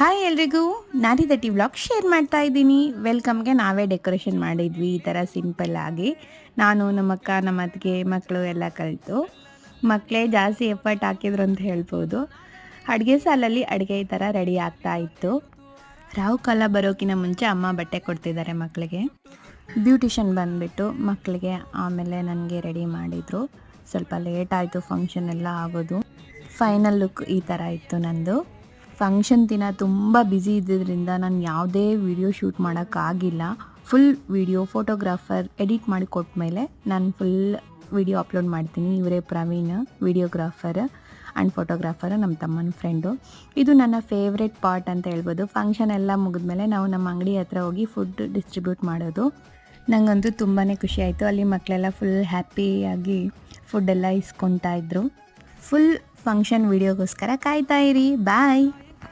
Hi ಎಲ್ರಿಗೂ, ನಾರಿ ದಟ್ಟಿ vlog share ಮಾಡ್ತಾ ಇದ್ದೀನಿ. ವೆಲ್ಕಮ್ಗೆ ನಾವೇ ಡೆಕೋರೇಷನ್ ಮಾಡಿದ್ವಿ ಈ ಥರ ಸಿಂಪಲ್ ಆಗಿ. ನಾನು ನಮ್ಮಕ್ಕ ನಮ್ಮ ಅತ್ತಿಗೆ ಮಕ್ಕಳು ಎಲ್ಲ ಕಲಿತು ಮಕ್ಕಳೇ ಜಾಸ್ತಿ ಎಫರ್ಟ್ ಹಾಕಿದ್ರು ಅಂತ ಹೇಳ್ಬೋದು. ಅಡುಗೆ ಸಾಲಲ್ಲಿ ಅಡುಗೆ ಈ ಥರ ರೆಡಿ ಆಗ್ತಾ ಇತ್ತು. ರಾವು ಕಾಲ ಬರೋಕ್ಕಿಂತ ಮುಂಚೆ ಅಮ್ಮ ಬಟ್ಟೆ ಕೊಡ್ತಿದ್ದಾರೆ ಮಕ್ಕಳಿಗೆ. ಬ್ಯೂಟಿಷನ್ ಬಂದುಬಿಟ್ಟು ಮಕ್ಕಳಿಗೆ ಆಮೇಲೆ ನನಗೆ ರೆಡಿ ಮಾಡಿದರು. ಸ್ವಲ್ಪ ಲೇಟ್ ಆಯಿತು ಫಂಕ್ಷನ್ ಎಲ್ಲ ಆಗೋದು. ಫೈನಲ್ ಲುಕ್ ಈ ಥರ ಇತ್ತು ನಂದು. ಫಂಕ್ಷನ್ ದಿನ ತುಂಬ ಬ್ಯುಸಿ ಇದ್ದಿದ್ದರಿಂದ ನಾನು ಯಾವುದೇ ವಿಡಿಯೋ ಶೂಟ್ ಮಾಡೋಕ್ಕಾಗಿಲ್ಲ. ಫುಲ್ ವಿಡಿಯೋ ಫೋಟೋಗ್ರಾಫರ್ ಎಡಿಟ್ ಮಾಡಿ ಕೊಟ್ಮೇಲೆ ನಾನು ಫುಲ್ ವಿಡಿಯೋ ಅಪ್ಲೋಡ್ ಮಾಡ್ತೀನಿ. ಇವರೇ ಪ್ರವೀಣ್, ವಿಡಿಯೋಗ್ರಾಫರ್ ಆ್ಯಂಡ್ ಫೋಟೋಗ್ರಾಫರ್, ನಮ್ಮ ತಮ್ಮನ ಫ್ರೆಂಡು. ಇದು ನನ್ನ ಫೇವ್ರೆಟ್ ಪಾರ್ಟ್ ಅಂತ ಹೇಳ್ಬೋದು. ಫಂಕ್ಷನ್ ಎಲ್ಲ ಮುಗಿದ್ಮೇಲೆ ನಾವು ನಮ್ಮ ಅಂಗಡಿ ಹತ್ರ ಹೋಗಿ ಫುಡ್ ಡಿಸ್ಟ್ರಿಬ್ಯೂಟ್ ಮಾಡೋದು. ನನಗಂತೂ ತುಂಬಾ ಖುಷಿ ಆಯಿತು. ಅಲ್ಲಿ ಮಕ್ಕಳೆಲ್ಲ ಫುಲ್ ಹ್ಯಾಪಿಯಾಗಿ ಫುಡ್ಡೆಲ್ಲ ಇಸ್ಕೊತಾ ಇದ್ದರು. ಫುಲ್ ಫಂಕ್ಷನ್ ವಿಡಿಯೋಗೋಸ್ಕರ ಕಾಯ್ತಾ ಇರಿ. ಬಾಯ್.